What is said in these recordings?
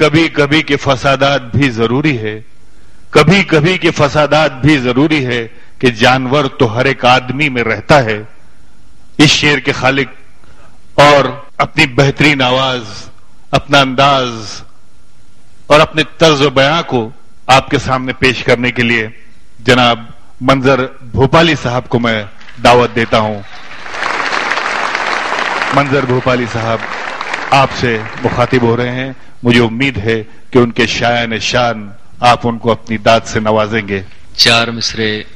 कभी कभी के फसादात भी जरूरी है, कभी कभी के फसादात भी जरूरी है कि जानवर तो हर एक आदमी में रहता है। इस शेर के खालिक और अपनी बेहतरीन आवाज, अपना अंदाज और अपने तर्ज बयां को आपके सामने पेश करने के लिए जनाब मंजर भोपाली साहब को मैं दावत देता हूं। मंजर भोपाली साहब आपसे मुखातिब हो रहे हैं। मुझे उम्मीद है कि उनके शायान शान आप उनको अपनी दाद से नवाजेंगे। चार मिसरे।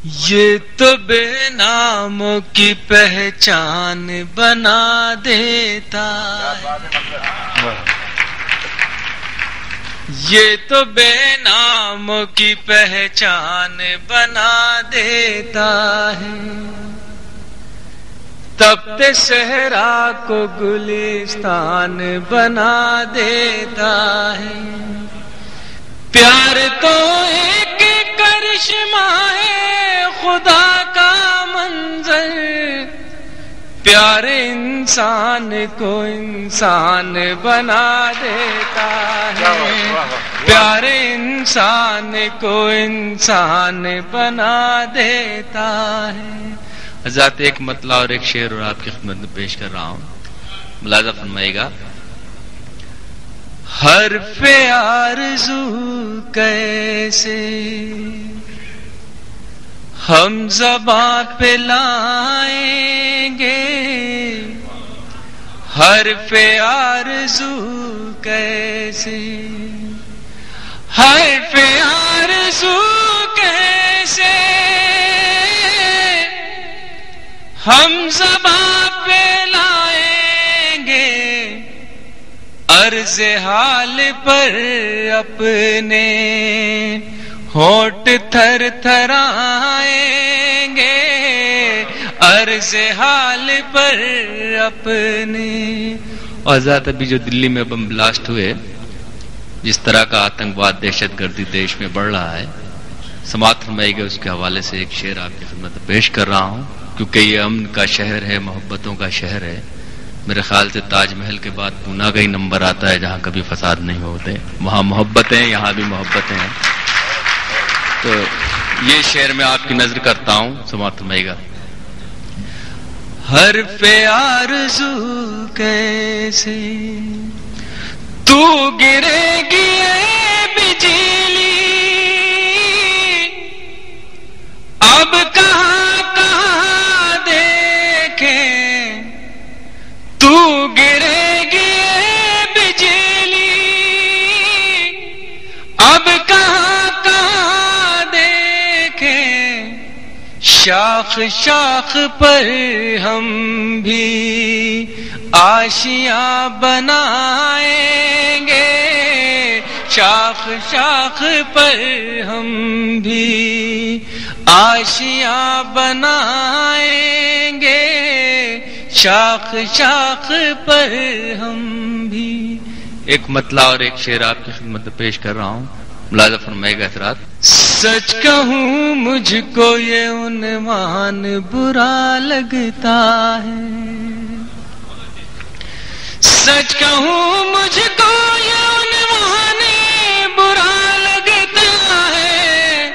ये तो बेनामों की पहचान बना देता है, ये तो बेनामों की पहचान बना देता है, तपते सहरा को गुलिस्तान बना देता है। प्यार तो एक करिश्मा है खुदा का मंजर, प्यार इंसान को इंसान बना देता है, प्यार इंसान को इंसान बना देता है। हज़रत एक मतला और एक शेर और आपकी खिदमत में पेश कर रहा हूं, मुलाज़ा फरमाइएगा। हर्फ़े आरज़ू कैसे हम ज़बां पे लाएंगे, हर्फ़े आरज़ू कैसे, हर्फ़े आरज़ू कैसे हम ज़बां पे लाएंगे, अर्ज़ हाल पर अपने होंठ थर थराएंगे, अर्ज़ हाल पर अपने। और ज़ात अभी जो दिल्ली में बम ब्लास्ट हुए, जिस तरह का आतंकवाद दहशतगर्दी देश में बढ़ रहा है, समाअत फरमाइएगा, उसके हवाले से एक शेर आपकी खिदमत में पेश कर रहा हूं, क्योंकि ये अमन का शहर है, मोहब्बतों का शहर है। मेरे ख्याल से ताजमहल के बाद पूना का ही नंबर आता है जहां कभी फसाद नहीं होते। वहां मोहब्बतें, यहां भी मोहब्बतें हैं। तो ये शेर मैं आपकी नजर करता हूं, समाअत फरमाइएगा। हर्फ़े आरज़ू कैसे तू गिरेगी बिजली, अब कहां कहां देखें, तू गिरेगी बिजली, अब कहां कहां देखें, शाख शाख पर हम भी आशियां बनाएंगे, शाख शाख पर हम भी आशियां बनाएंगे, शाख शाख पर हम भी। एक मतला और एक शेर आपकी खिदमत में पेश कर रहा हूं, मुलाज़ा फरमाइएगा हज़रात। सच कहूं मुझको ये उन्वान बुरा लगता है, सच कहूं मुझको ये उन्वान बुरा लगता है,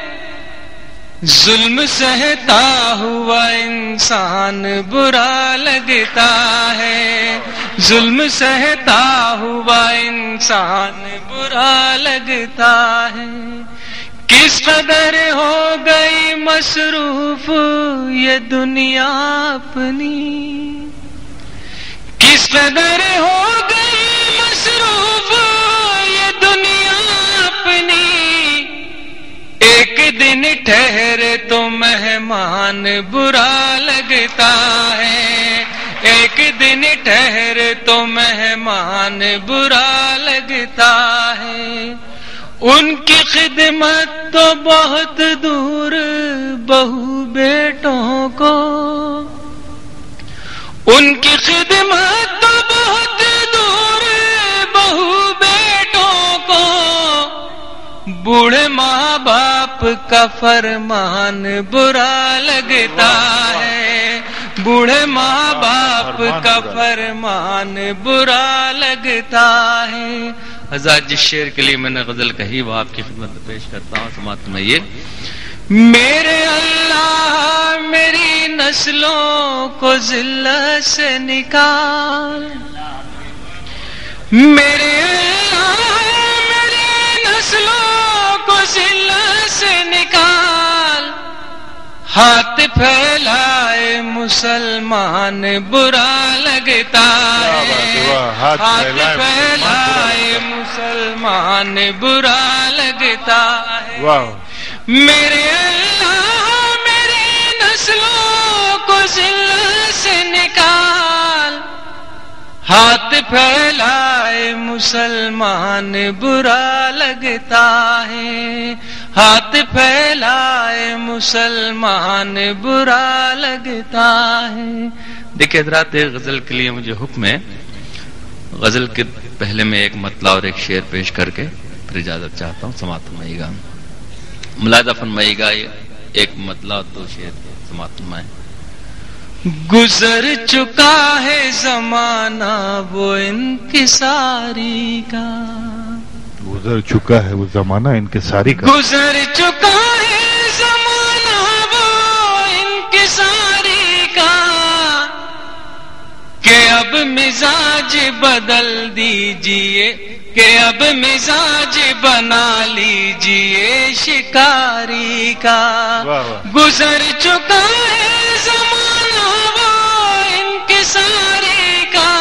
जुल्म सहता हुआ इंसान बुरा लगता है, जुल्म सहता हुआ इंसान बुरा लगता है। किस कदर हो गई मसरूफ ये दुनिया अपनी, किस कदर हो गई मसरूफ ये दुनिया अपनी, एक दिन ठहरे तो मेहमान बुरा लगता है, एक दिन ठहरे तो मेहमान बुरा लगता है। उनकी खिदमत तो बहुत दूर बहू बेटों को, उनकी खिदमत तो बहुत दूर बहू बेटों को, बूढ़े माँ बाप का फरमान बुरा लगता है, बूढ़े माँ बाप का फरमान बुरा लगता है। حضرات جس شعر کے لیے میں نے غزل کہی وہ آپ کی خدمت میں پیش کرتا ہوں، سماعت فرمائیے۔ میرے اللہ میری نسلوں کو ذلت سے نکال، میرے اللہ میری نسلوں کو ذلت سے نکال، ہاتھ پھیلائے مسلمان برا لگتا ہے، ہاتھ پھیلائے مسلمان برا لگتا ہے، میرے اللہ میری نسلوں کو ذلت سے نکال، ہاتھ پھیلائے مسلمان برا لگتا ہے، ہاتھ پھیلائے مسلمان برا لگتا ہے۔ دیکھیں حضرات غزل کے لیے مجھے حکم ہے، غزل کے پہلے میں ایک مطلع اور ایک شعر پیش کر کے پھر اجازت چاہتا ہوں، سماعت فرمائیے گا، ملاحظہ فرمائیے گا، ایک مطلع اور دو شعر سماعت فرمائیں۔ گزر چکا ہے زمانہ وہ انکساری کا، گزر چکا ہے وہ زمانہ انکساری کا، گزر چکا ہے زمانہ وہ انکساری کا، کہ اب مزاج بدل دیجئے، کہ اب مزاج بنا لیجئے شکاری کا، گزر چکا ہے زمانہ وہ انکساری کا،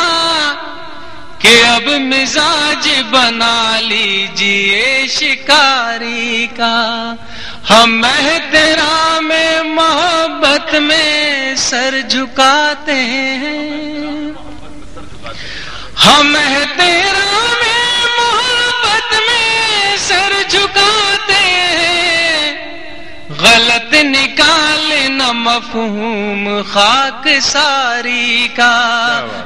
کہ اب مزاج بنا لیجئے شکاری کا، ہم احترام محبت میں سر جھکاتے ہیں، ہم احترام محبت میں سر جھکاتے ہیں، غلط نکالنا مفہوم خاک ساری کا،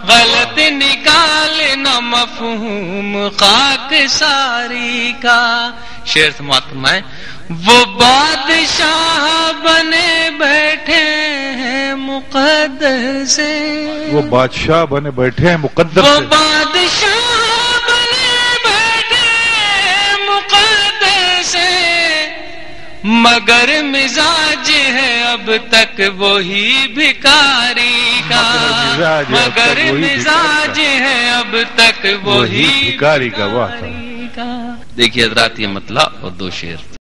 غلط نکالنا مفہوم خاک ساری کا۔ شعر سماعت فرمائیں۔ وہ بادشاہ بنے بیٹھے ہیں مقدر سے، وہ بادشاہ بنے بیٹھے ہیں مقدر سے، وہ بادشاہ بنے بیٹھے ہیں مقدر سے، مگر مزاج ہے اب تک وہی بھکاری کا، مگر مزاج ہے اب تک وہی بھکاری کا۔ واہ! دیکھیے حضرات یہ مطلع اور دو شعر۔